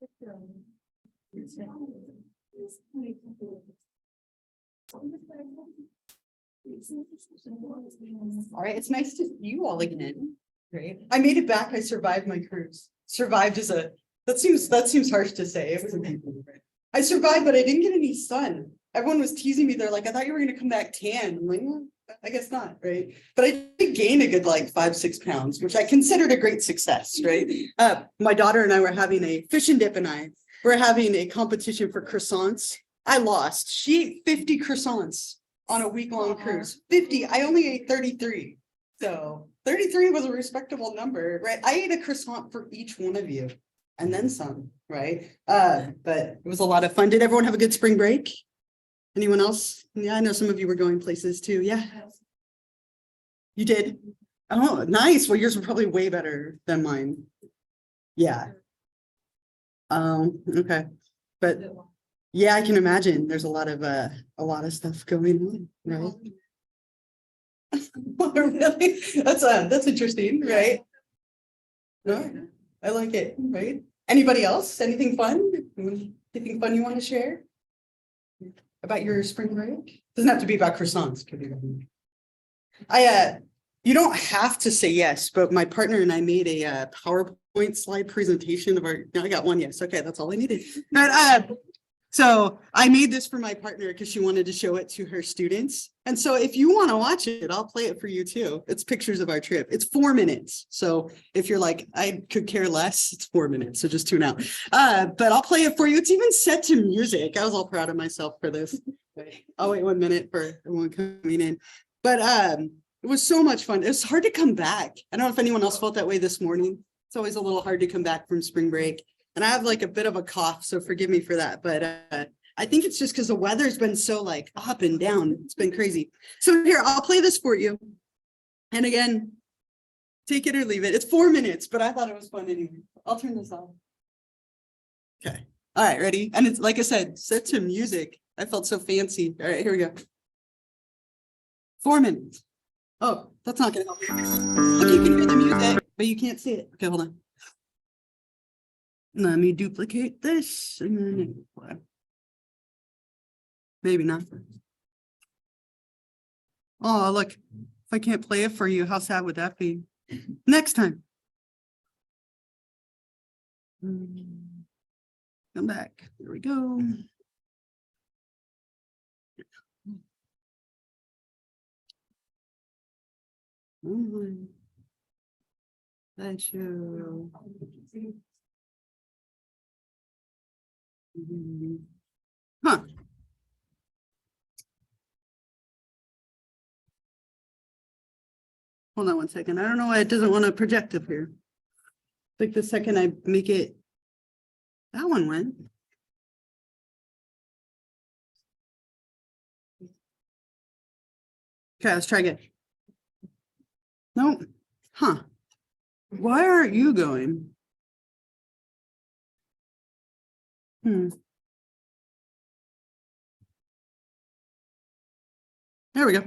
All right, it's nice to see you all again. Great. I made it back. I survived my cruise. Survived is a that seems harsh to say. It was amazing. I survived, but I didn't get any sun. Everyone was teasing me. They're like, I thought you were gonna come back tan. I'm like, well, I guess not, right? But I did gain a good like 5-6 pounds, which I considered a great success, right? My daughter and I were having a fish and dip, and I were having a competition for croissants. I lost. She ate 50 croissants on a week-long cruise. 50. I only ate 33. So 33 was a respectable number, right? I ate a croissant for each one of you and then some, right? But it was a lot of fun. Did everyone have a good spring break? Anyone else? Yeah, I know some of you were going places too. Yeah. You did? Oh, nice. Well, yours were probably way better than mine. Yeah. Okay. But yeah, I can imagine there's a lot of stuff going on, right? Really? That's interesting, right? No, I like it, right? Anybody else? Anything fun? Anything fun you want to share about your spring break? Doesn't have to be about croissants. Could be. You don't have to say yes, but my partner and I made a PowerPoint slide presentation of our. No, I got one yes. Okay, that's all I needed. But so I made this for my partner because she wanted to show it to her students. And so if you want to watch it, I'll play it for you too. It's pictures of our trip. It's 4 minutes. So if you're like, I could care less, it's 4 minutes. So just tune out. But I'll play it for you. It's even set to music. I was all proud of myself for this. I'll wait 1 minute for everyone coming in. But it was so much fun. It was hard to come back. I don't know if anyone else felt that way this morning. It's always a little hard to come back from spring break. And I have like a bit of a cough, so forgive me for that. But I think it's just because the weather's been so like up and down. It's been crazy. So here, I'll play this for you. And again, take it or leave it. It's 4 minutes, but I thought it was fun anyway. I'll turn this off. Okay. All right, ready? And it's like I said, set to music. I felt so fancy. All right, here we go. 4 minutes. Oh, that's not gonna help you. Look, you can hear the music, but you can't see it. Okay, hold on. Let me duplicate this and then maybe not. Oh, look, if I can't play it for you, how sad would that be? Next time. Come back. There we go. Thank you. Huh. Hold on 1 second. I don't know why it doesn't want to project up here. Like the second I make it, that one went. Okay, let's try again. Nope. Huh. Why aren't you going? There we go.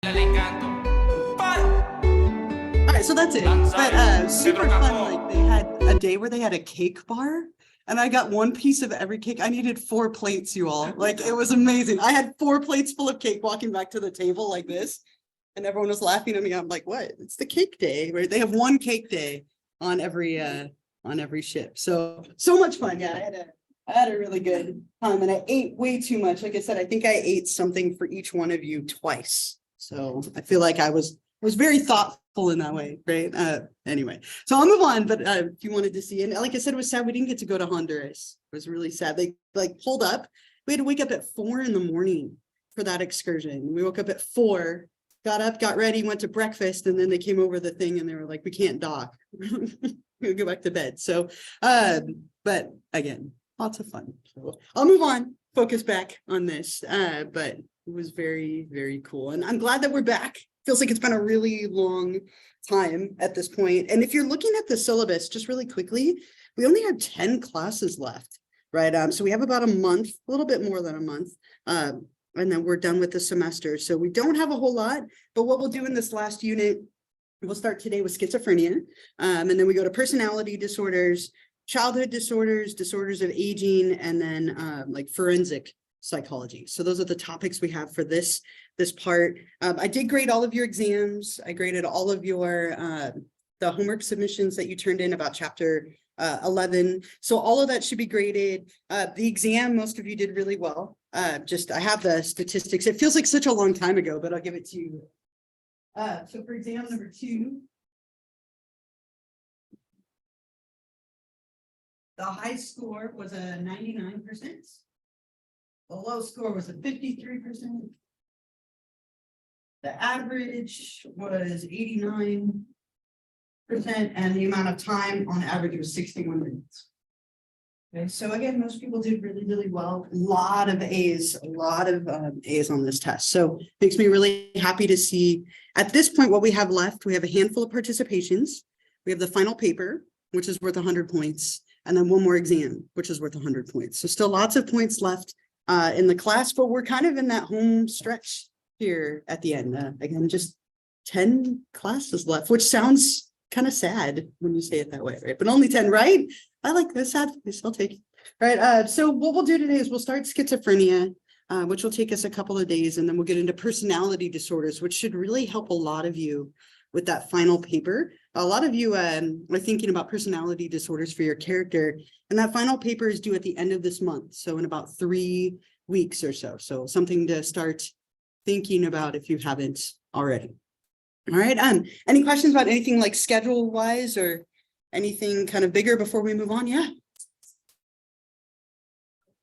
All right, so that's it. But super fun. Like they had a day where they had a cake bar, and I got one piece of every cake. I needed 4 plates, you all. Like it was amazing. I had 4 plates full of cake walking back to the table like this, and everyone was laughing at me. I'm like, what? It's the cake day, right? They have one cake day on every ship. So much fun. Yeah, I had a really good time, and I ate way too much. Like I said, I think I ate something for each one of you twice. So I feel like I was very thoughtful in that way, right? Anyway, so I'll move on, but if you wanted to see, and like I said, it was sad we didn't get to go to Honduras. It was really sad. They like pulled up. We had to wake up at 4 a.m. for that excursion. We woke up at 4, got up, got ready, went to breakfast, and then they came over the thing and they were like, we can't dock. We'll go back to bed. So, but again, lots of fun. So I'll move on, focus back on this, but it was very, very cool. And I'm glad that we're back. Feels like it's been a really long time at this point. And if you're looking at the syllabus, just really quickly, we only have 10 classes left, right? So we have about a month, a little bit more than a month, and then we're done with the semester. So we don't have a whole lot, but what we'll do in this last unit, we'll start today with schizophrenia, and then we go to personality disorders, childhood disorders, disorders of aging, and then like forensic psychology. So those are the topics we have for this part. I did grade all of your exams. I graded all of your the homework submissions that you turned in about chapter 11. So all of that should be graded. The exam, most of you did really well. I have the statistics. It feels like such a long time ago, but I'll give it to you. So for exam number 2, the high score was a 99%. The low score was a 53%. The average was 89%, and the amount of time on average was 61 minutes. Okay, so again, most people did really, really well. A lot of A's on this test. So makes me really happy to see at this point what we have left. We have a handful of participations. We have the final paper, which is worth 100 points, and then one more exam, which is worth 100 points. So still lots of points left in the class, but we're kind of in that home stretch here at the end. Again, just 10 classes left, which sounds kind of sad when you say it that way, right? But only 10, right? I like this sad face. I'll take it. All right. So what we'll do today is we'll start schizophrenia, which will take us a couple of days, and then we'll get into personality disorders, which should really help a lot of you with that final paper. A lot of you are thinking about personality disorders for your character, and that final paper is due at the end of this month. So in about 3 weeks or so. So something to start thinking about if you haven't already. All right. Any questions about anything like schedule wise or anything kind of bigger before we move on? Yeah.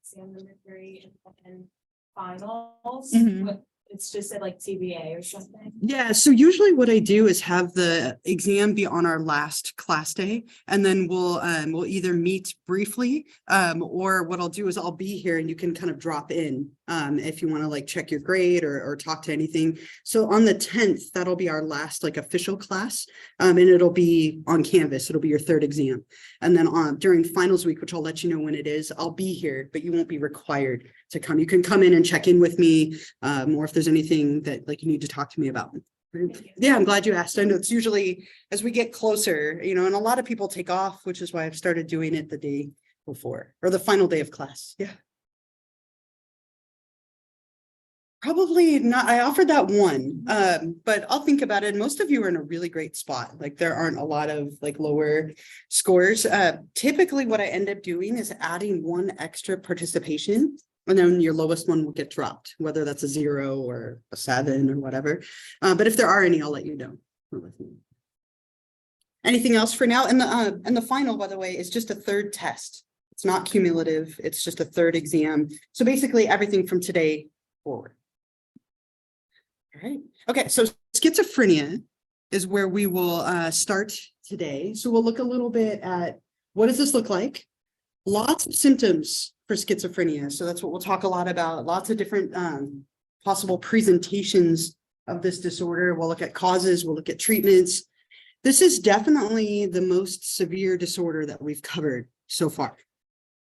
Exam number 3 and then finals. Mhm. It's just at like TBA or something. Yeah, so usually what I do is have the exam be on our last class day, and then we'll either meet briefly, or what I'll do is I'll be here and you can kind of drop in if you want to like check your grade or talk to anything. So on the 10th, that'll be our last like official class, and it'll be on Canvas. It'll be your 3rd exam, and then during finals week, which I'll let you know when it is, I'll be here, but you won't be required to come. You can come in and check in with me, or if there's anything that like you need to talk to me about. Yeah, I'm glad you asked. I know it's usually as we get closer, and a lot of people take off, which is why I've started doing it the day before or the final day of class. Yeah. Probably not. I offered that one, but I'll think about it. Most of you are in a really great spot. Like there aren't a lot of like lower scores. Typically what I end up doing is adding one extra participation, and then your lowest one will get dropped, whether that's a 0 or a 7 or whatever. But if there are any, I'll let you know. Anything else for now? And the final, by the way, is just a 3rd test. It's not cumulative. It's just a 3rd exam. So basically everything from today forward. All right. Okay. So schizophrenia is where we will start today. So we'll look a little bit at what does this look like? Lots of symptoms for schizophrenia. So that's what we'll talk a lot about. Lots of different possible presentations of this disorder. We'll look at causes. We'll look at treatments. This is definitely the most severe disorder that we've covered so far.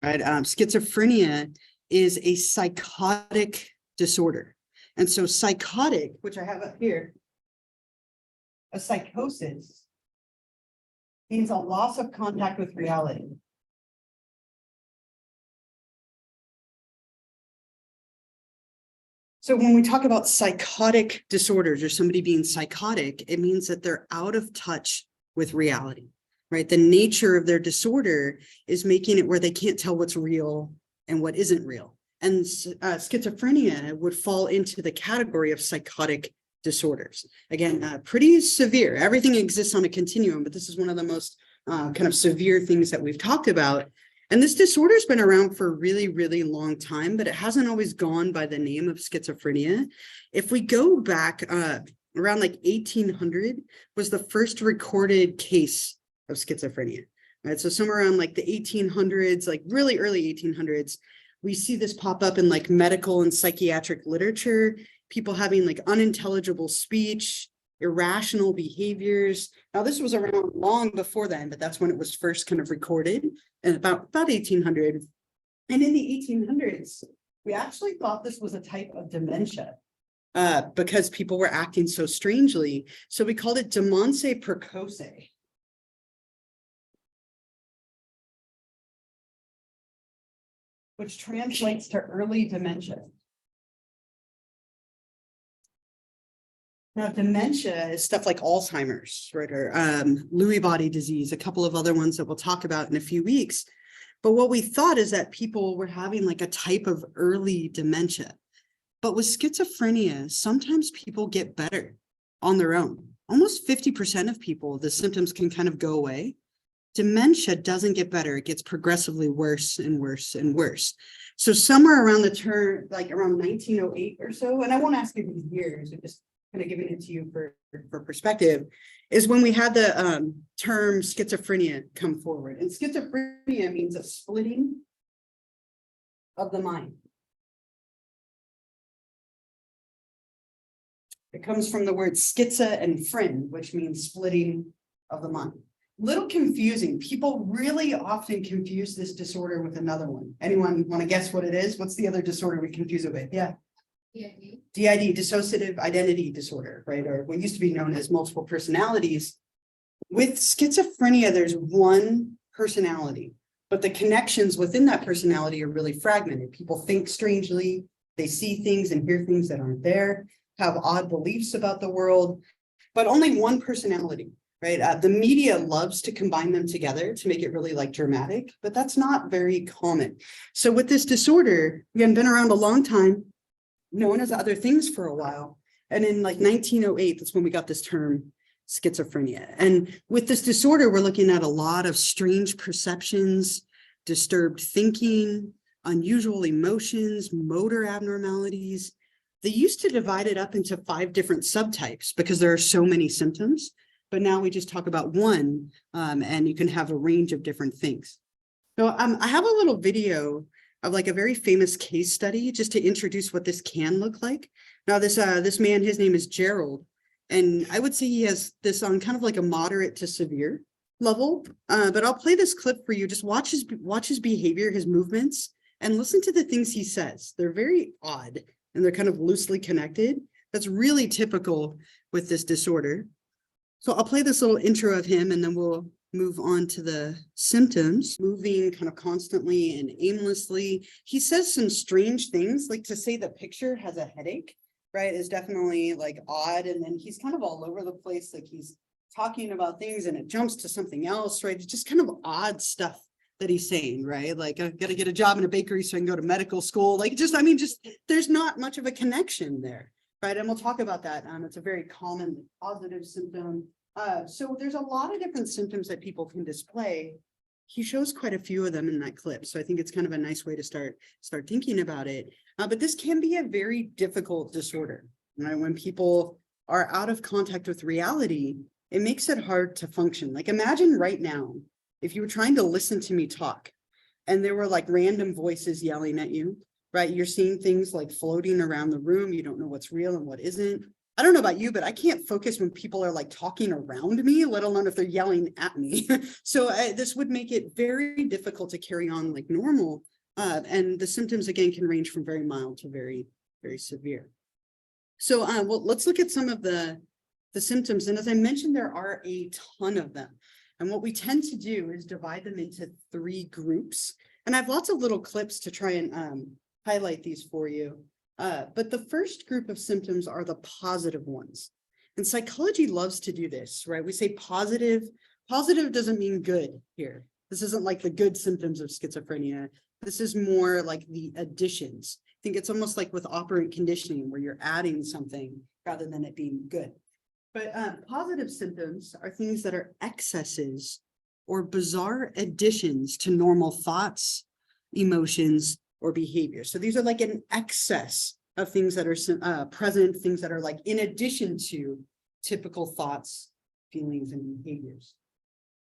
Right? Schizophrenia is a psychotic disorder. And so psychotic, which I have up here, a psychosis means a loss of contact with reality. So when we talk about psychotic disorders or somebody being psychotic, it means that they're out of touch with reality, right? The nature of their disorder is making it where they can't tell what's real and what isn't real. And schizophrenia would fall into the category of psychotic disorders. Again, pretty severe. Everything exists on a continuum, but this is one of the most kind of severe things that we've talked about. And this disorder has been around for a really, really long time, but it hasn't always gone by the name of schizophrenia. If we go back around like 1800 was the first recorded case of schizophrenia, right? So somewhere around like the 1800s, like really early 1800s, we see this pop up in like medical and psychiatric literature, people having like unintelligible speech, irrational behaviors. Now, this was around long before then, but that's when it was first kind of recorded, and about 1800. And in the 1800s, we actually thought this was a type of dementia because people were acting so strangely. So we called it demence precoce. Which translates to early dementia. Now, dementia is stuff like Alzheimer's, right, or Lewy body disease, a couple of other ones that we'll talk about in a few weeks. But what we thought is that people were having like a type of early dementia. But with schizophrenia, sometimes people get better on their own. Almost 50% of people, the symptoms can kind of go away. Dementia doesn't get better. It gets progressively worse and worse and worse. So somewhere around the turn, like around 1908 or so, and I won't ask you these years, I'm just kind of giving it to you for perspective, is when we had the term schizophrenia come forward. And schizophrenia means a splitting of the mind. It comes from the word schiza and phren, which means splitting of the mind. Little confusing. People really often confuse this disorder with another one. Anyone want to guess what it is? What's the other disorder we confuse it with? Yeah. DID, dissociative identity disorder, right? Or what used to be known as multiple personalities. With schizophrenia, there's one personality, but the connections within that personality are really fragmented. People think strangely, they see things and hear things that aren't there, have odd beliefs about the world, but only one personality. Right? The media loves to combine them together to make it really like dramatic, but that's not very common. So with this disorder, again, been around a long time, known as other things for a while. And in like 1908, that's when we got this term schizophrenia. And with this disorder, we're looking at a lot of strange perceptions, disturbed thinking, unusual emotions, motor abnormalities. They used to divide it up into 5 different subtypes because there are so many symptoms. But now we just talk about one, and you can have a range of different things. So I have a little video of like a very famous case study just to introduce what this can look like. Now, this man, his name is Gerald, and I would say he has this on kind of like a moderate to severe level. But I'll play this clip for you. Just watch his behavior, his movements, and listen to the things he says. They're very odd and they're kind of loosely connected. That's really typical with this disorder. So I'll play this little intro of him and then we'll move on to the symptoms. Moving kind of constantly and aimlessly. He says some strange things, like to say the picture has a headache, right, is definitely like odd. And then he's kind of all over the place, like he's talking about things and it jumps to something else, right? It's just kind of odd stuff that he's saying, right? Like, I got to get a job in a bakery so I can go to medical school. Like, just, I mean, just there's not much of a connection there. Right, and we'll talk about that. It's a very common positive symptom. So there's a lot of different symptoms that people can display. He shows quite a few of them in that clip. So I think it's kind of a nice way to start thinking about it. But this can be a very difficult disorder. Right? When people are out of contact with reality, it makes it hard to function. Like imagine right now, if you were trying to listen to me talk and there were like random voices yelling at you. Right, you're seeing things like floating around the room. You don't know what's real and what isn't. I don't know about you, but I can't focus when people are like talking around me, let alone if they're yelling at me. So this would make it very difficult to carry on like normal. And the symptoms, again, can range from very mild to very, very severe. So, well, let's look at some of the symptoms. And as I mentioned, there are a ton of them. And what we tend to do is divide them into 3 groups. And I have lots of little clips to try and highlight these for you. But the first group of symptoms are the positive ones. And psychology loves to do this, right? We say positive. Positive doesn't mean good here. This isn't like the good symptoms of schizophrenia. This is more like the additions. I think it's almost like with operant conditioning where you're adding something rather than it being good. But positive symptoms are things that are excesses or bizarre additions to normal thoughts, emotions, or behavior. So these are like an excess of things that are present, things that are like in addition to typical thoughts, feelings, and behaviors.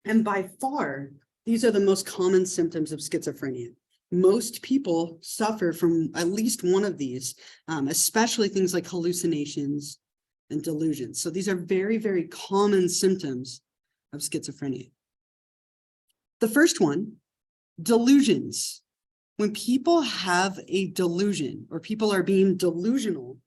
And by far, these are the most common symptoms of schizophrenia. Most people suffer from at least one of these, especially things like hallucinations and delusions. So these are very, very common symptoms of schizophrenia. The first one, delusions. When people have a delusion or people are being delusional,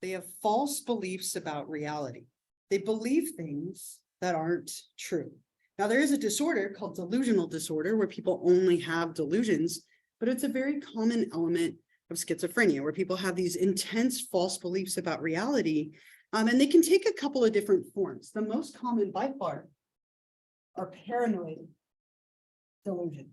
they have false beliefs about reality. They believe things that aren't true. Now, there is a disorder called delusional disorder where people only have delusions, but it's a very common element of schizophrenia where people have these intense false beliefs about reality. And they can take a couple of different forms. The most common by far are paranoid delusion,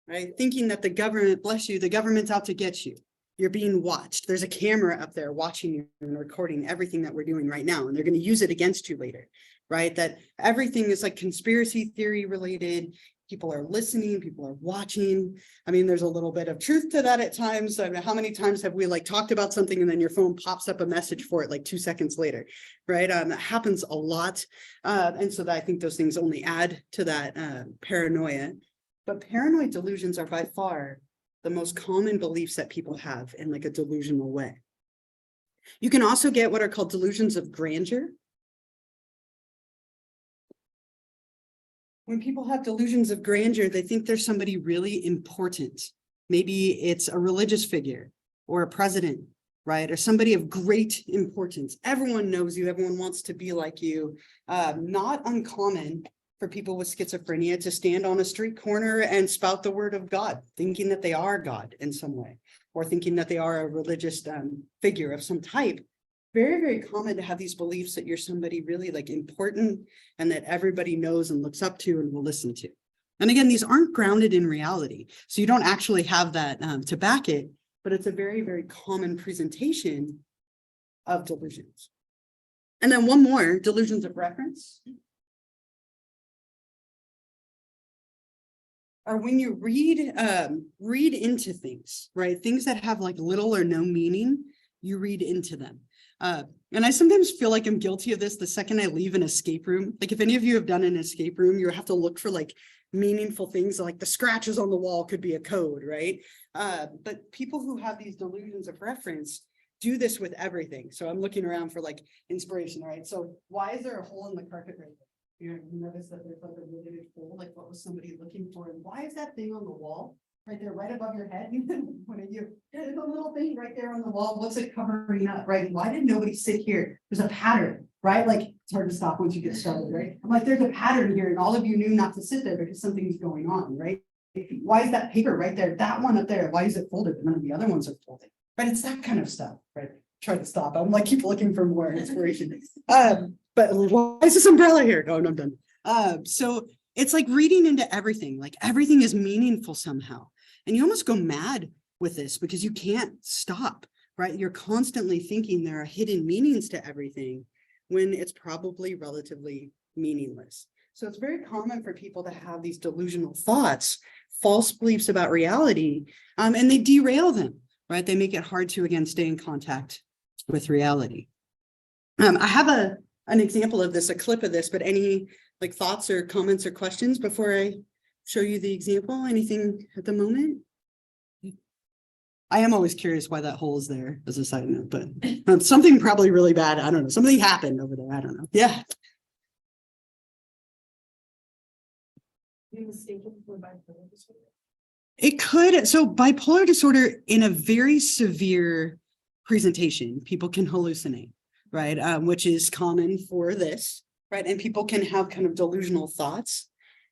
right? Thinking that the government, bless you, the government's out to get you. You're being watched. There's a camera up there watching you and recording everything that we're doing right now. And they're going to use it against you later, right? That everything is like conspiracy theory related. People are listening, people are watching. I mean, there's a little bit of truth to that at times. I mean, how many times have we like talked about something and then your phone pops up a message for it like 2 seconds later, right? That happens a lot. And so that I think those things only add to that paranoia. But paranoid delusions are by far the most common beliefs that people have in like a delusional way. You can also get what are called delusions of grandeur. When people have delusions of grandeur, they think there's somebody really important. Maybe it's a religious figure or a president, right? Or somebody of great importance. Everyone knows you. Everyone wants to be like you. Not uncommon for people with schizophrenia to stand on a street corner and spout the word of God, thinking that they are God in some way, or thinking that they are a religious figure of some type. Very, very common to have these beliefs that you're somebody really like important and that everybody knows and looks up to and will listen to. And again, these aren't grounded in reality. So you don't actually have that to back it, but it's a very, very common presentation of delusions. And then one more, delusions of reference. Or when you read into things, right? Things that have like little or no meaning, you read into them. And I sometimes feel like I'm guilty of this the second I leave an escape room. Like if any of you have done an escape room, you have to look for like meaningful things, like the scratches on the wall could be a code, right? But people who have these delusions of reference do this with everything. So I'm looking around for like inspiration, right? So why is there a hole in the carpet right there? You notice that there's like a really big hole, like what was somebody looking for? And why is that thing on the wall right there, right above your head? What are you? There's a little thing right there on the wall. What's it covering up, right? Why did nobody sit here? There's a pattern, right? Like it's hard to stop once you get started, right? I'm like, there's a pattern here, and all of you knew not to sit there because something's going on, right? Why is that paper right there? That one up there, why is it folded? None of the other ones are folded, right? It's that kind of stuff, right? Try to stop. I'm like, keep looking for more inspiration. But why is this umbrella here? Oh, no, I'm done. So it's like reading into everything, like everything is meaningful somehow. And you almost go mad with this because you can't stop, right? You're constantly thinking there are hidden meanings to everything when it's probably relatively meaningless. So it's very common for people to have these delusional thoughts, false beliefs about reality, and they derail them, right? They make it hard to, again, stay in contact with reality. I have an example of this, a clip of this, but any like thoughts or comments or questions before I show you the example? Anything at the moment? I am always curious why that hole is there as a side note, but something probably really bad. I don't know. Something happened over there. I don't know. Yeah. It could. So bipolar disorder in a very severe presentation. People can hallucinate, right? Which is common for this, right? And people can have kind of delusional thoughts,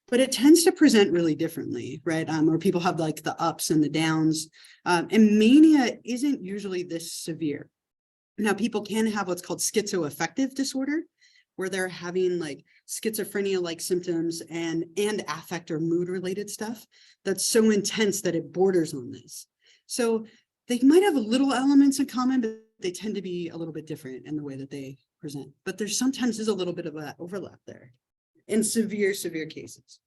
but it tends to present really differently, right? Or people have like the ups and the downs. And mania isn't usually this severe. Now, people can have what's called schizoaffective disorder, where they're having like schizophrenia-like symptoms and affect or mood-related stuff that's so intense that it borders on this. So they might have little elements in common, but they tend to be a little bit different in the way that they present. But there's sometimes a little bit of an overlap there in severe cases.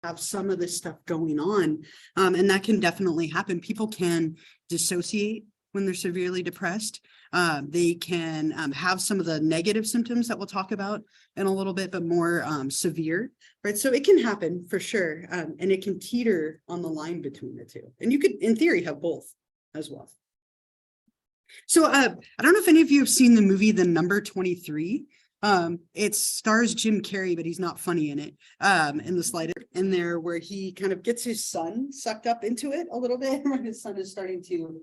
Have some of this stuff going on, and that can definitely happen. People can dissociate when they're severely depressed. They can have some of the negative symptoms that we'll talk about in a little bit, but more severe, right? So it can happen for sure, and it can teeter on the line between the two. And you could, in theory, have both as well. So I don't know if any of you have seen the movie The Number 23. It stars Jim Carrey, but he's not funny in it. In the slide in there where he kind of gets his son sucked up into it a little bit, when his son is starting to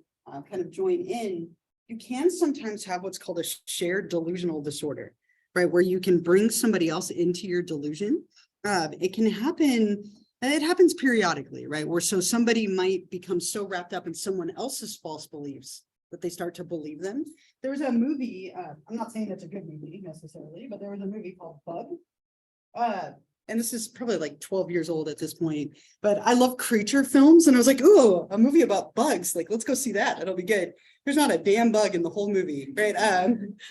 kind of join in. You can sometimes have what's called a shared delusional disorder, right? Where you can bring somebody else into your delusion. It can happen, it happens periodically, right? Where so somebody might become so wrapped up in someone else's false beliefs that they start to believe them. There was a movie, I'm not saying it's a good movie necessarily, but there was a movie called Bug. And this is probably like 12 years old at this point, but I love creature films. And I was like, ooh, a movie about bugs. Like, let's go see that. It'll be good. There's not a damn bug in the whole movie, right?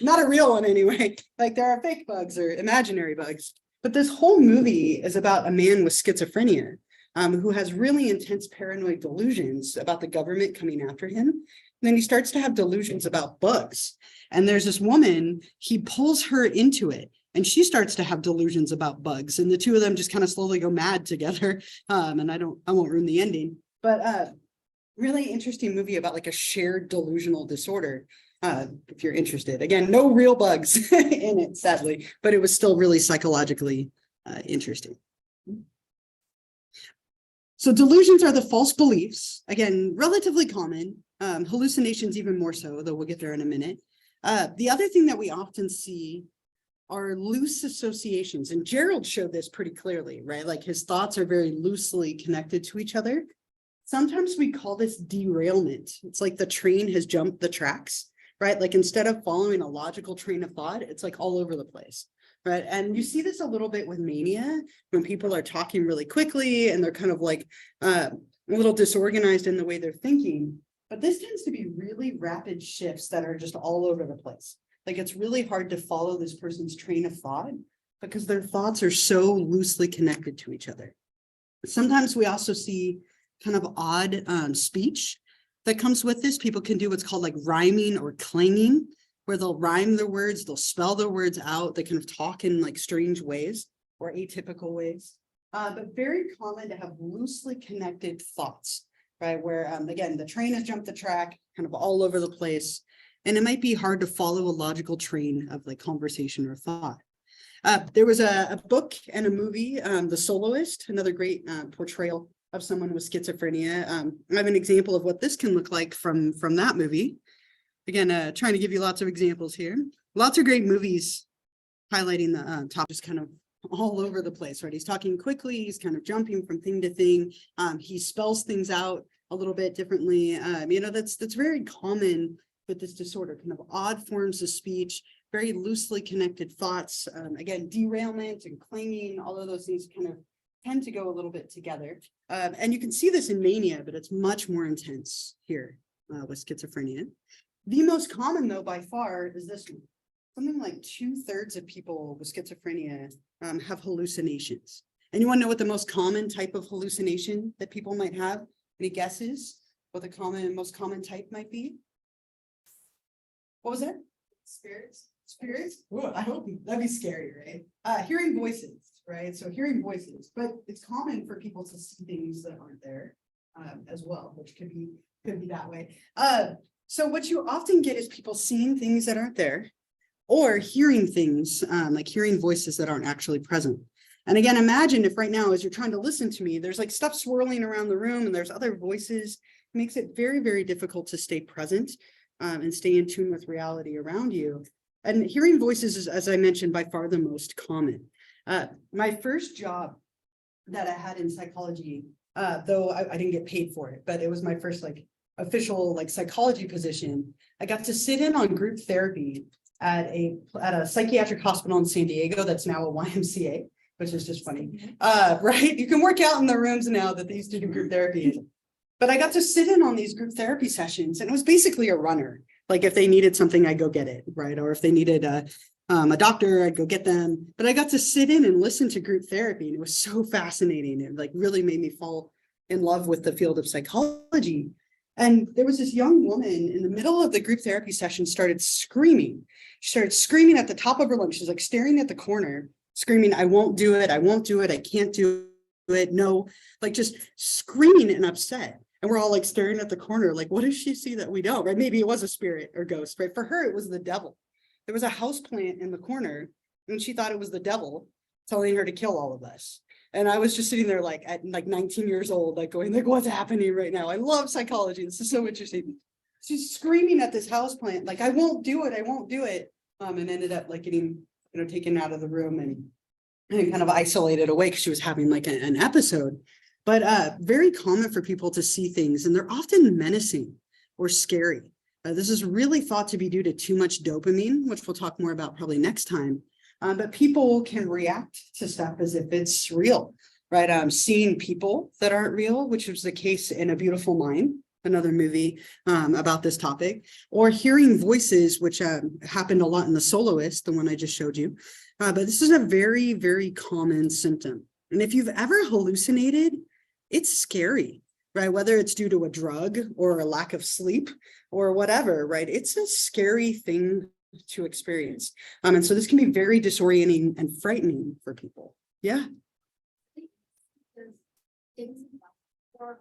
Not a real one anyway. Like there are fake bugs or imaginary bugs. But this whole movie is about a man with schizophrenia who has really intense paranoid delusions about the government coming after him. And then he starts to have delusions about bugs. And there's this woman, he pulls her into it. And she starts to have delusions about bugs, and the two of them just kind of slowly go mad together. And I won't ruin the ending, but really interesting movie about like a shared delusional disorder. If you're interested, again, no real bugs in it, sadly, but it was still really psychologically interesting. So delusions are the false beliefs, again, relatively common, hallucinations even more so, though we'll get there in a minute. The other thing that we often see are loose associations. And Gerald showed this pretty clearly, right? Like his thoughts are very loosely connected to each other. Sometimes we call this derailment. It's like the train has jumped the tracks, right? Like instead of following a logical train of thought, it's like all over the place, right? And you see this a little bit with mania when people are talking really quickly and they're kind of like a little disorganized in the way they're thinking. But this tends to be really rapid shifts that are just all over the place. Like it's really hard to follow this person's train of thought because their thoughts are so loosely connected to each other. Sometimes we also see kind of odd speech that comes with this. People can do what's called like rhyming or clanging, where they'll rhyme their words, they'll spell their words out, they kind of talk in like strange ways or atypical ways. But very common to have loosely connected thoughts, right? Where again, the train has jumped the track, kind of all over the place. And it might be hard to follow a logical train of like conversation or thought. There was a book and a movie, The Soloist, another great portrayal of someone with schizophrenia. I have an example of what this can look like from that movie. Again, trying to give you lots of examples here. Lots of great movies highlighting the top, just kind of all over the place, right? He's talking quickly, he's kind of jumping from thing to thing. He spells things out a little bit differently. That's very common with this disorder, kind of odd forms of speech, very loosely connected thoughts. Again, derailment and clanging, all of those things kind of tend to go a little bit together. And you can see this in mania, but it's much more intense here with schizophrenia. The most common, though, by far is this one. Something like 2/3 of people with schizophrenia have hallucinations. And you want to know what the most common type of hallucination that people might have? Any guesses what the most common type might be? What was that? Spirits. Ooh, I hope that'd be scary, right? Hearing voices, right? So hearing voices, but it's common for people to see things that aren't there as well, which could be that way. So what you often get is people seeing things that aren't there or hearing things, like hearing voices that aren't actually present. And again, imagine if right now, as you're trying to listen to me, there's like stuff swirling around the room and there's other voices. It makes it very, very difficult to stay present and stay in tune with reality around you. And hearing voices is, as I mentioned, by far the most common. My first job that I had in psychology, though I didn't get paid for it, but it was my first like official like psychology position. I got to sit in on group therapy at a psychiatric hospital in San Diego that's now a YMCA, which is just funny. Right? You can work out in the rooms now that they used to do group therapy in. But I got to sit in on these group therapy sessions, and it was basically a runner. Like if they needed something, I'd go get it, right? Or if they needed a doctor, I'd go get them. But I got to sit in and listen to group therapy, and it was so fascinating. It like really made me fall in love with the field of psychology. And there was this young woman in the middle of the group therapy session started screaming. She started screaming at the top of her lungs. She's like staring at the corner, screaming, I won't do it. I won't do it. I can't do it. No, like just screaming and upset. And we're all like staring at the corner, like, what does she see that we don't? Right? Maybe it was a spirit or ghost, right? For her, it was the devil. There was a house plant in the corner, and she thought it was the devil telling her to kill all of us. And I was just sitting there like at like 19 years old, like going like, what's happening right now? I love psychology. This is so interesting. She's screaming at this house plant, like, I won't do it. I won't do it. And ended up like getting, taken out of the room and kind of isolated away because she was having like an episode. But very common for people to see things, and they're often menacing or scary. This is really thought to be due to too much dopamine, which we'll talk more about probably next time. But people can react to stuff as if it's real, right? Seeing people that aren't real, which was the case in A Beautiful Mind, another movie about this topic, or hearing voices, which happened a lot in The Soloist, the one I just showed you. But this is a very, very common symptom. And if you've ever hallucinated, it's scary, right? Whether it's due to a drug or a lack of sleep or whatever, right? It's a scary thing to experience. And so this can be very disorienting and frightening for people. Yeah. Things on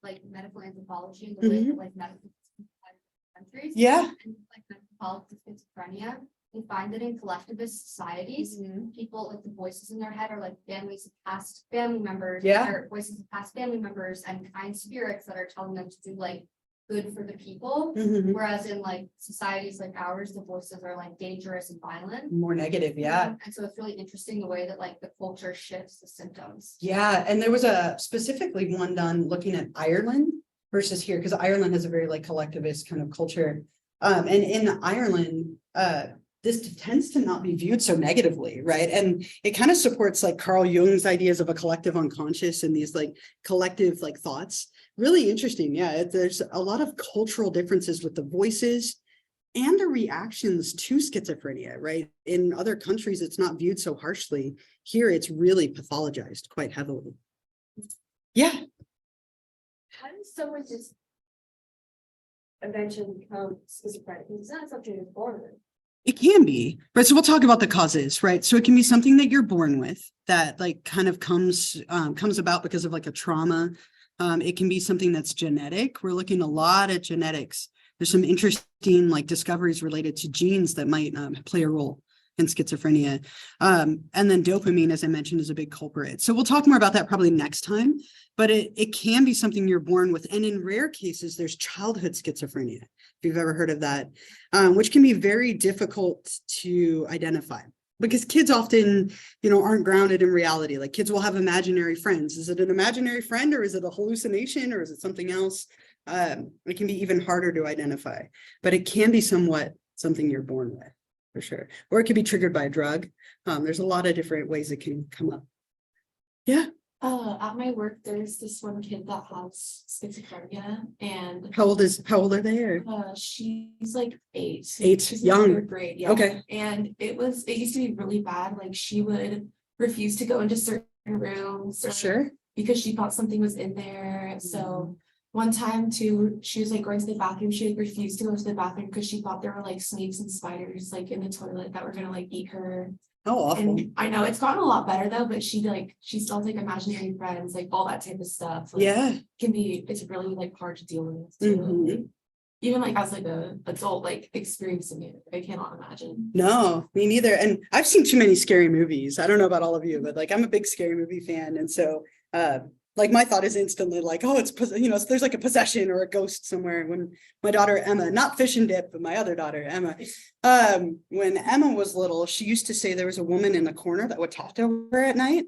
like medical anthropology, the way that like medical countries. Yeah. And like metabolic schizophrenia, they find that in collectivist societies, people like the voices in their head are like families of past family members, or voices of past family members and kind spirits that are telling them to do like good for the people. Whereas in like societies like ours, the voices are like dangerous and violent. More negative, yeah. And so it's really interesting the way that like the culture shifts the symptoms. Yeah, and there was a specifically one done looking at Ireland versus here, because Ireland has a very like collectivist kind of culture. And in Ireland, this tends to not be viewed so negatively, right? And it kind of supports like Carl Jung's ideas of a collective unconscious and these like collective like thoughts. Really interesting. Yeah, there's a lot of cultural differences with the voices and the reactions to schizophrenia, right? In other countries, it's not viewed so harshly. Here, it's really pathologized quite heavily. Yeah. How does someone just eventually become schizophrenic? It's not something you're born with. It can be, right? So we'll talk about the causes, right? So it can be something that you're born with that like kind of comes about because of like a trauma. It can be something that's genetic. We're looking a lot at genetics. There's some interesting like discoveries related to genes that might play a role in schizophrenia. And then dopamine, as I mentioned, is a big culprit. So we'll talk more about that probably next time, but it can be something you're born with. And in rare cases, there's childhood schizophrenia, if you've ever heard of that, which can be very difficult to identify. Because kids often, aren't grounded in reality. Like kids will have imaginary friends. Is it an imaginary friend or is it a hallucination or is it something else? It can be even harder to identify, but it can be somewhat something you're born with, for sure. Or it could be triggered by a drug. There's a lot of different ways it can come up. Yeah. At my work, there's this one kid that has schizophrenia, and How old are they? Or? She's like 8. She's Young. in 3rd grade, yeah. Okay. And it used to be really bad. Like she would refuse to go into certain rooms, Sure. because she thought something was in there. So one time too, she was like going to the bathroom. She like refused to go to the bathroom because she thought there were like snakes and spiders like in the toilet that were gonna like eat her. How awful. And I know it's gotten a lot better though, but she still has like imaginary friends, like all that type of stuff. Like, Yeah. it's really like hard to deal with too. even like as like a adult, like experiencing it, I cannot imagine. No, me neither. And I've seen too many scary movies. I don't know about all of you, but like I'm a big scary movie fan. And so like my thought is instantly like, oh, there's like a possession or a ghost somewhere. When my daughter Emma, not Fish and Dip, but my other daughter Emma, when Emma was little, she used to say there was a woman in the corner that would talk to her at night.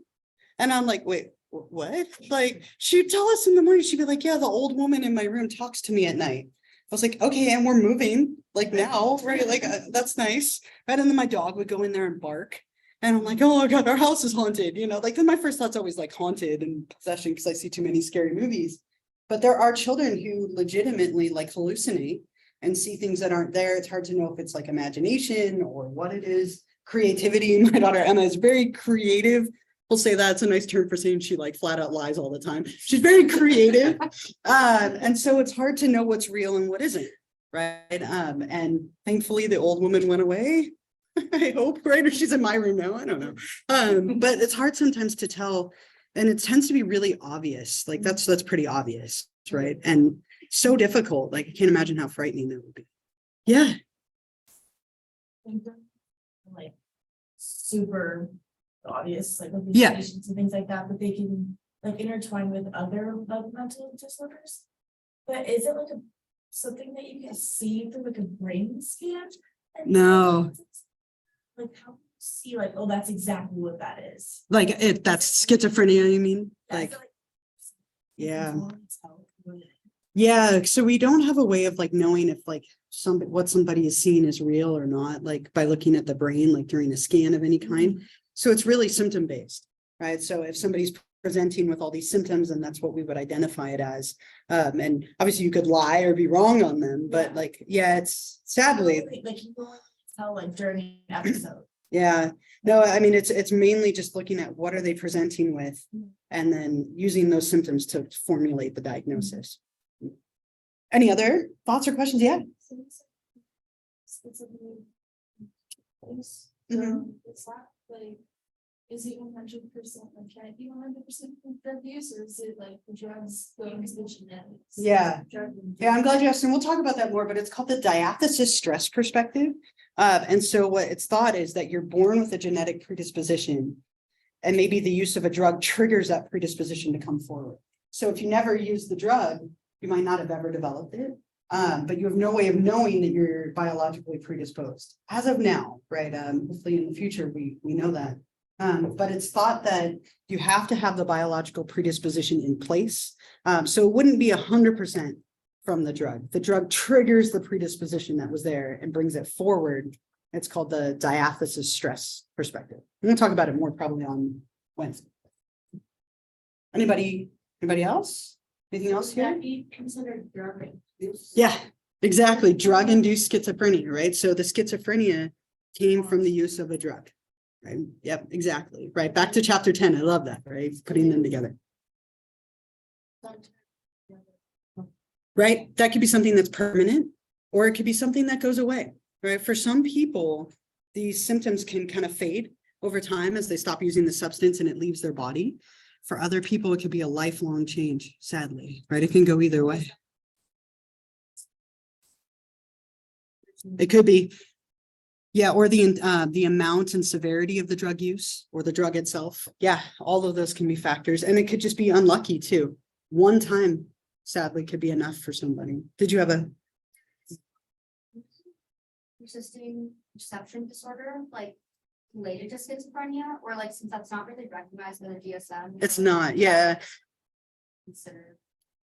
And I'm like, wait, what? Like she'd tell us in the morning, she'd be like, yeah, the old woman in my room talks to me at night. I was like, okay, and we're moving like now, right? Like that's nice, right? And then my dog would go in there and bark, and I'm like, oh God, our house is haunted, like then my first thought's always like haunted and possession because I see too many scary movies. But there are children who legitimately like hallucinate and see things that aren't there. It's hard to know if it's like imagination or what it is. Creativity. My daughter Emma is very creative. We'll say that's a nice term for saying she like flat out lies all the time. She's very creative. And so it's hard to know what's real and what isn't, right? And thankfully the old woman went away. I hope, right? Or she's in my room now. I don't know. But it's hard sometimes to tell. And it tends to be really obvious. Like that's pretty obvious, right? And so difficult. Like I can't imagine how frightening that would be. Yeah. Like super obvious, like with Yeah. patients and things like that, but they can like intertwine with other like mental disorders. But is it like something that you can see through like a brain scan? No. Like how do you see like, oh, that's exactly what that is. Like that's schizophrenia, you mean? Yeah, I Like, feel like yeah. it's how it is. Yeah, so we don't have a way of like knowing if like what somebody is seeing is real or not, like by looking at the brain, like during a scan of any kind. So it's really symptom based, right? So if somebody's presenting with all these symptoms, and that's what we would identify it as. And obviously you could lie or be wrong on them, but like, yeah, it's sadly. Like you can tell like during an episode. Yeah, no, I mean, it's mainly just looking at what are they presenting with and then using those symptoms to formulate the diagnosis. Any other thoughts or questions? Yeah. Is that like, is it 100% like can it be 100% drug use, or is it like the drugs going to the genetics? Yeah. Yeah, I'm glad you asked, and we'll talk about that more, but it's called the diathesis stress perspective. And so what it's thought is that you're born with a genetic predisposition, and maybe the use of a drug triggers that predisposition to come forward. So if you never use the drug, you might not have ever developed it, but you have no way of knowing that you're biologically predisposed as of now, right? Hopefully in the future, we know that. But it's thought that you have to have the biological predisposition in place. So it wouldn't be 100% from the drug. The drug triggers the predisposition that was there and brings it forward. It's called the diathesis stress perspective. We're going to talk about it more probably on Wednesday. Anybody else? Anything else here? That be considered drug use? Yeah, exactly. Drug-induced schizophrenia, right? So the schizophrenia came from the use of a drug, right? Yep, exactly. Right. Back to chapter 10. I love that, right? Putting them together. Right? That could be something that's permanent, or it could be something that goes away, right? For some people, these symptoms can kind of fade over time as they stop using the substance and it leaves their body. For other people, it could be a lifelong change, sadly, right? It can go either way. It could be, yeah, or the amount and severity of the drug use or the drug itself. Yeah, all of those can be factors, and it could just be unlucky too. One time, sadly, could be enough for somebody. Did you have a Persisting perception disorder, like related to schizophrenia, or like since that's not really recognized by the DSM? It's not, yeah. Considered.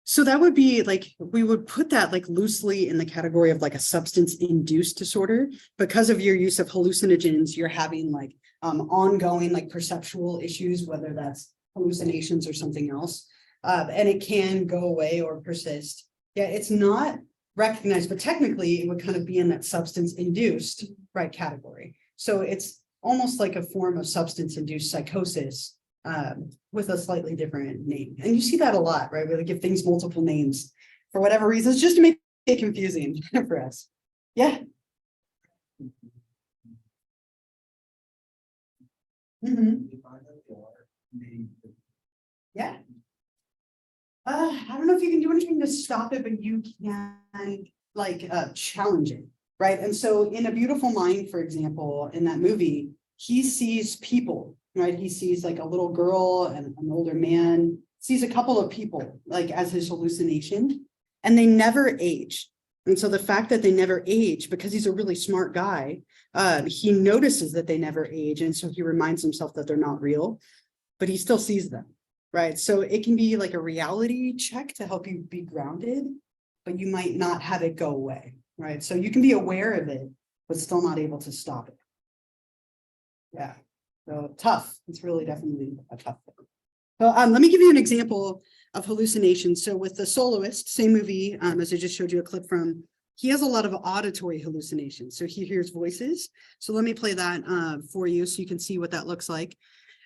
So that would be like, we would put that like loosely in the category of like a substance induced disorder. Because of your use of hallucinogens, you're having like ongoing like perceptual issues, whether that's hallucinations or something else. And it can go away or persist. Yeah, it's not recognized, but technically it would kind of be in that substance induced, right, category. So it's almost like a form of substance induced psychosis with a slightly different name. And you see that a lot, right? Where they give things multiple names for whatever reasons, just to make it confusing for us. Yeah. Yeah. I don't know if you can do anything to stop it, but you can challenging, right? And so in A Beautiful Mind, for example, in that movie, he sees people, right? He sees like a little girl and an older man, sees a couple of people like as his hallucination, and they never age. And so the fact that they never age, because he's a really smart guy, he notices that they never age. And so he reminds himself that they're not real, but he still sees them, right? So it can be like a reality check to help you be grounded, but you might not have it go away, right? So you can be aware of it, but still not able to stop it. Yeah, so tough. It's really definitely a tough thing. So let me give you an example of hallucinations. So with The Soloist, same movie, as I just showed you a clip from, he has a lot of auditory hallucinations. So he hears voices. So let me play that for you so you can see what that looks like.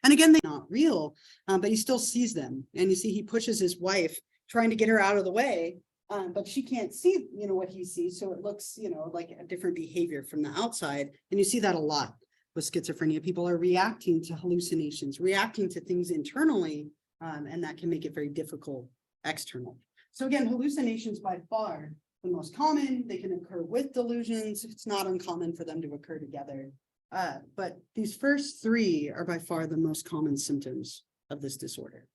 And again, they're not real, but he still sees them. And you see, he pushes his wife, trying to get her out of the way, but she can't see, what he sees. So it looks, like a different behavior from the outside. And you see that a lot with schizophrenia. People are reacting to hallucinations, reacting to things internally, and that can make it very difficult external. So again, hallucinations by far the most common. They can occur with delusions. It's not uncommon for them to occur together. But these first three are by far the most common symptoms of this disorder.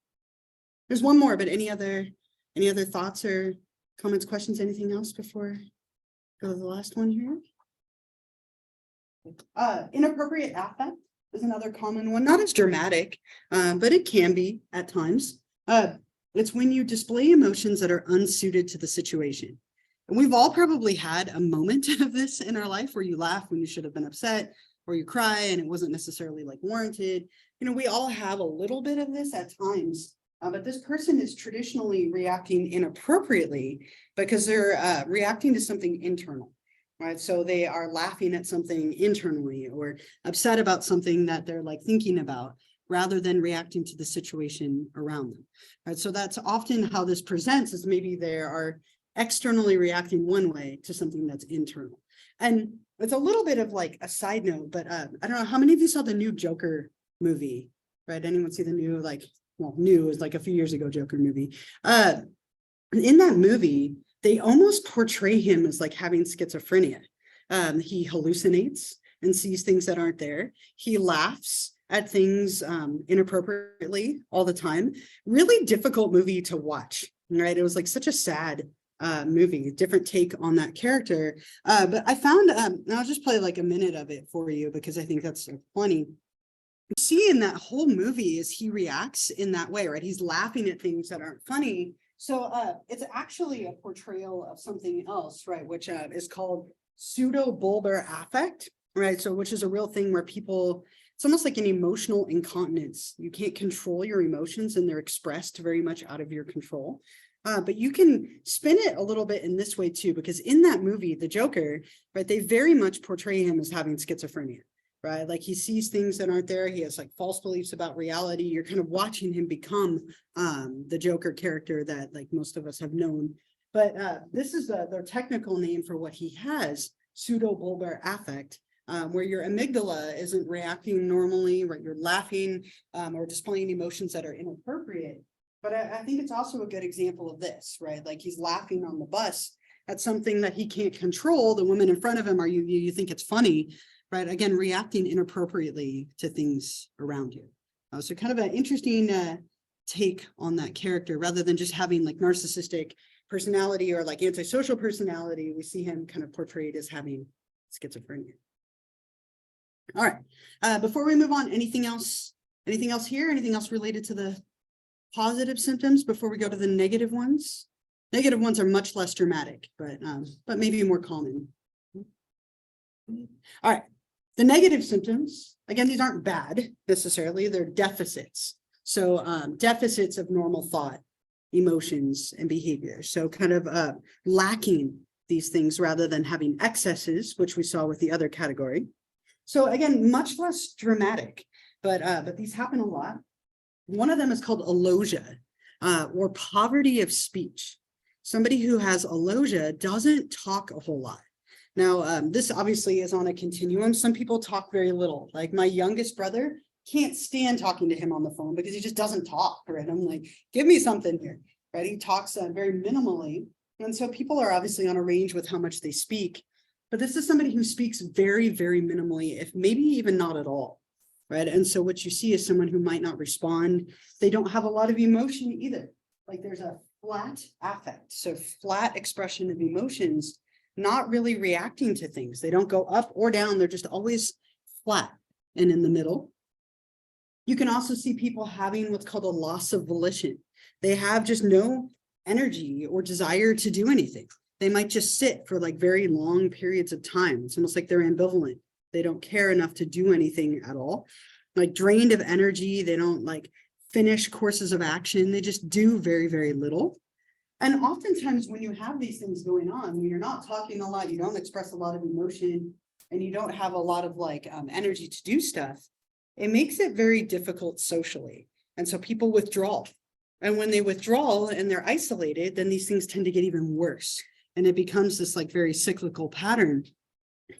There's one more, but any other thoughts or comments, questions, anything else before I go to the last one here? Inappropriate affect is another common one, not as dramatic, but it can be at times. It's when you display emotions that are unsuited to the situation. And we've all probably had a moment of this in our life where you laugh when you should have been upset, or you cry and it wasn't necessarily like warranted. We all have a little bit of this at times, but this person is traditionally reacting inappropriately because they're reacting to something internal. Right, so they are laughing at something internally or upset about something that they're like thinking about rather than reacting to the situation around them. Right, so that's often how this presents, is maybe they are externally reacting one way to something that's internal. And it's a little bit of like a side note, but I don't know, how many of you saw the new Joker movie? Right, anyone see the new, new is like a few years ago Joker movie? In that movie, they almost portray him as like having schizophrenia. He hallucinates and sees things that aren't there. He laughs at things inappropriately all the time. Really difficult movie to watch, right? It was like such a sad movie, different take on that character. But I found, and I'll just play like a minute of it for you because I think that's so funny. You see in that whole movie is he reacts in that way, right? He's laughing at things that aren't funny. So it's actually a portrayal of something else, right? Which is called pseudo-bulbar affect, right? So which is a real thing where people, it's almost like an emotional incontinence. You can't control your emotions and they're expressed very much out of your control. But you can spin it a little bit in this way too, because in that movie, the Joker, right, they very much portray him as having schizophrenia. Right, like he sees things that aren't there. He has like false beliefs about reality. You're kind of watching him become the Joker character that like most of us have known. But this is their technical name for what he has, pseudo-bulbar affect, where your amygdala isn't reacting normally, right? You're laughing or displaying emotions that are inappropriate. But I think it's also a good example of this, right? Like he's laughing on the bus at something that he can't control. The woman in front of him, you think it's funny. Right, again, reacting inappropriately to things around you. So kind of an interesting take on that character, rather than just having like narcissistic personality or like antisocial personality. We see him kind of portrayed as having schizophrenia. All right, before we move on, anything else here? Anything else related to the positive symptoms before we go to the negative ones? Negative ones are much less dramatic, but maybe more common. All right. The negative symptoms, again, these aren't bad necessarily, they're deficits. So deficits of normal thought, emotions, and behavior. So kind of lacking these things rather than having excesses, which we saw with the other category. So again, much less dramatic, but these happen a lot. One of them is called alogia or poverty of speech. Somebody who has alogia doesn't talk a whole lot. Now, this obviously is on a continuum. Some people talk very little. Like my youngest brother can't stand talking to him on the phone because he just doesn't talk, right? I'm like, give me something here, right? He talks very minimally. And so people are obviously on a range with how much they speak, but this is somebody who speaks very, very minimally, if maybe even not at all, right? And so what you see is someone who might not respond. They don't have a lot of emotion either. Like there's a flat affect, so flat expression of emotions, not really reacting to things. They don't go up or down. They're just always flat and in the middle. You can also see people having what's called a loss of volition. They have just no energy or desire to do anything. They might just sit for like very long periods of time. It's almost like they're ambivalent. They don't care enough to do anything at all. Like drained of energy. They don't like finish courses of action. They just do very, very little. And oftentimes when you have these things going on, when you're not talking a lot, you don't express a lot of emotion, and you don't have a lot of like energy to do stuff, it makes it very difficult socially. And so people withdraw. And when they withdraw and they're isolated, then these things tend to get even worse. And it becomes this like very cyclical pattern.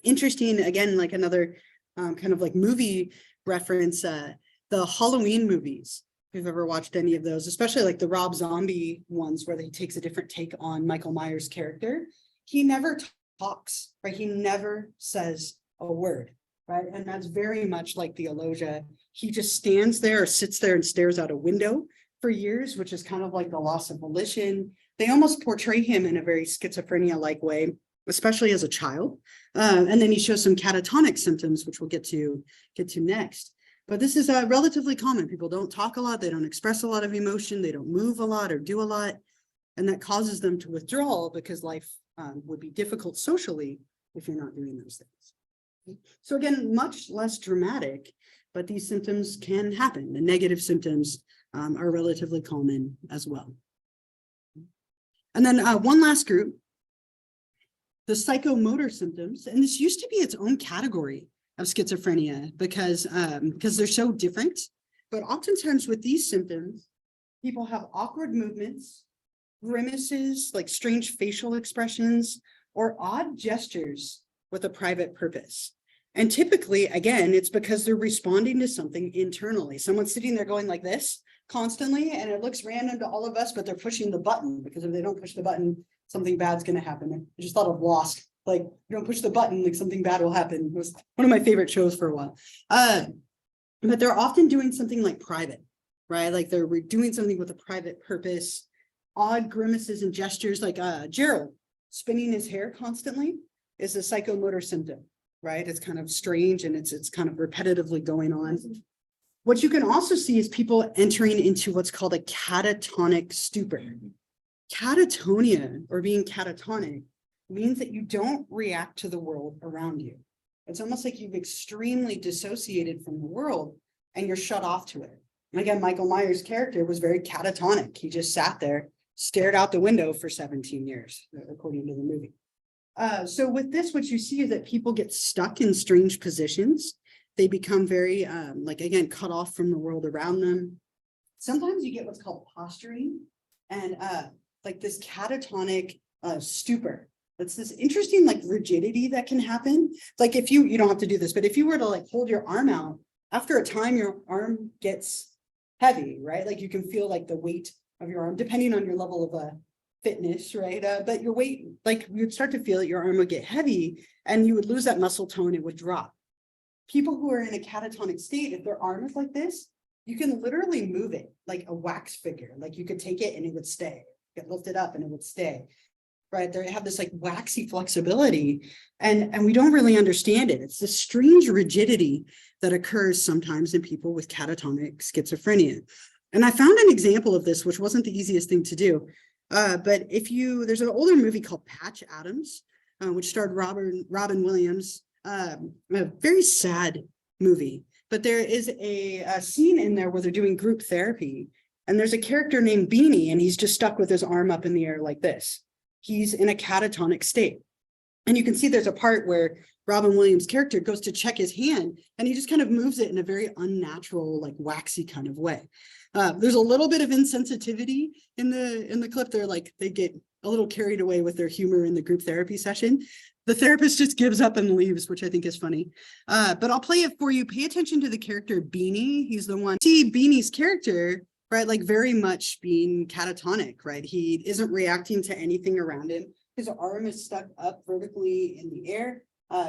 Interesting, again, like another kind of like movie reference, the Halloween movies. If you've ever watched any of those, especially like the Rob Zombie ones where he takes a different take on Michael Myers' character, he never talks, right? He never says a word, right? And that's very much like the Aloja. He just stands there or sits there and stares out a window for years, which is kind of like the loss of volition. They almost portray him in a very schizophrenia-like way, especially as a child. And then he shows some catatonic symptoms, which we'll get to next. But this is relatively common. People don't talk a lot. They don't express a lot of emotion. They don't move a lot or do a lot. And that causes them to withdraw because life would be difficult socially if you're not doing those things. So again, much less dramatic, but these symptoms can happen. The negative symptoms are relatively common as well. And then one last group, the psychomotor symptoms. And this used to be its own category of schizophrenia because they're so different. But oftentimes with these symptoms, people have awkward movements, grimaces, like strange facial expressions, or odd gestures with a private purpose. And typically, again, it's because they're responding to something internally. Someone's sitting there going like this constantly, and it looks random to all of us, but they're pushing the button, because if they don't push the button, something bad's going to happen. I just thought of Lost. Like, you don't push the button, like something bad will happen. It was one of my favorite shows for a while. But they're often doing something like private, right? Like they're doing something with a private purpose. Odd grimaces and gestures, like Gerald spinning his hair constantly is a psychomotor symptom, right? It's kind of strange and it's kind of repetitively going on. What you can also see is people entering into what's called a catatonic stupor. Catatonia, or being catatonic, means that you don't react to the world around you. It's almost like you've extremely dissociated from the world and you're shut off to it. And again, Michael Myers' character was very catatonic. He just sat there, stared out the window for 17 years, according to the movie. So with this, what you see is that people get stuck in strange positions. They become very, like, again, cut off from the world around them. Sometimes you get what's called posturing and like this catatonic stupor. It's this interesting like rigidity that can happen. Like if you don't have to do this, but if you were to like hold your arm out, after a time, your arm gets heavy, right? Like you can feel like the weight of your arm, depending on your level of fitness, right? But your weight, like you'd start to feel that your arm would get heavy and you would lose that muscle tone, it would drop. People who are in a catatonic state, if their arm is like this, you can literally move it like a wax figure. Like you could take it and it would stay, get lifted up and it would stay. Right, they have this like waxy flexibility and we don't really understand it. It's this strange rigidity that occurs sometimes in people with catatonic schizophrenia. And I found an example of this, which wasn't the easiest thing to do. But there's an older movie called Patch Adams, which starred Robin Williams, a very sad movie. But there is a scene in there where they're doing group therapy and there's a character named Beanie and he's just stuck with his arm up in the air like this. He's in a catatonic state. And you can see there's a part where Robin Williams' character goes to check his hand and he just kind of moves it in a very unnatural, like waxy kind of way. There's a little bit of insensitivity in the clip. They get a little carried away with their humor in the group therapy session. The therapist just gives up and leaves, which I think is funny. But I'll play it for you. Pay attention to the character Beanie. He's the one. See Beanie's character right? Like very much being catatonic, right? He isn't reacting to anything around him. His arm is stuck up vertically in the air.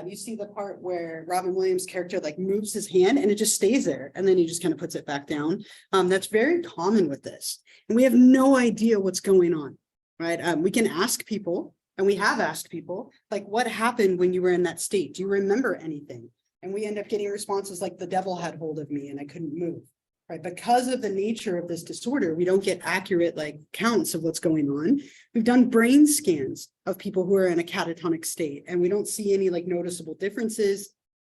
You see the part where Robin Williams' character like moves his hand and it just stays there. And then he just kind of puts it back down. That's very common with this. And we have no idea what's going on, right? We can ask people, and we have asked people, like, what happened when you were in that state? Do you remember anything? And we end up getting responses like the devil had hold of me and I couldn't move, right? Because of the nature of this disorder, we don't get accurate like counts of what's going on. We've done brain scans of people who are in a catatonic state and we don't see any like noticeable differences.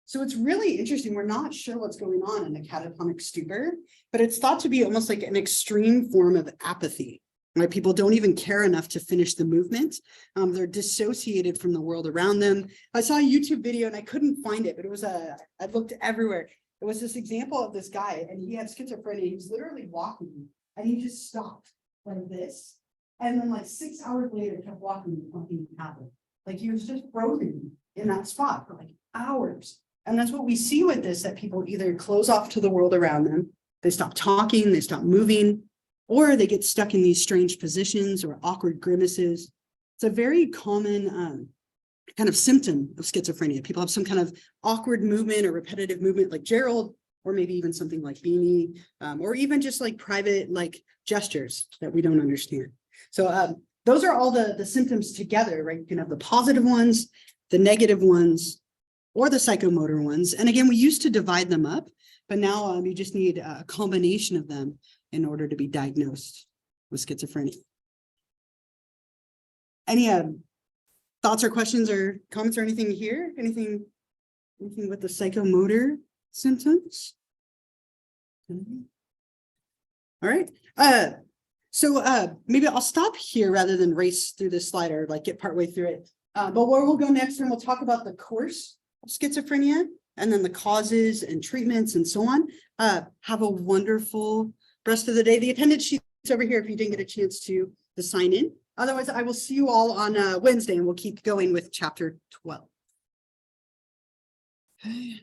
So it's really interesting. We're not sure what's going on in a catatonic stupor, but it's thought to be almost like an extreme form of apathy. Right? People don't even care enough to finish the movement. They're dissociated from the world around them. I saw a YouTube video and I couldn't find it, but it was I looked everywhere. It was this example of this guy and he had schizophrenia. He was literally walking and he just stopped like this. And then like 6 hours later kept walking and nothing happened. Like he was just frozen in that spot for like hours. And that's what we see with this, that people either close off to the world around them, they stop talking, they stop moving, or they get stuck in these strange positions or awkward grimaces. It's a very common kind of symptom of schizophrenia. People have some kind of awkward movement or repetitive movement like Gerald, or maybe even something like Beanie, or even just like private like gestures that we don't understand. So those are all the symptoms together, right? You can have the positive ones, the negative ones, or the psychomotor ones. And again, we used to divide them up, but now you just need a combination of them in order to be diagnosed with schizophrenia. Any thoughts or questions or comments or anything here? Anything with the psychomotor symptoms? All right. So maybe I'll stop here rather than race through this slide or like get partway through it. But where we'll go next, and we'll talk about the course of schizophrenia and then the causes and treatments and so on. Have a wonderful rest of the day. The attendance sheet's over here if you didn't get a chance to sign in. Otherwise, I will see you all on Wednesday and we'll keep going with chapter 12. Okay.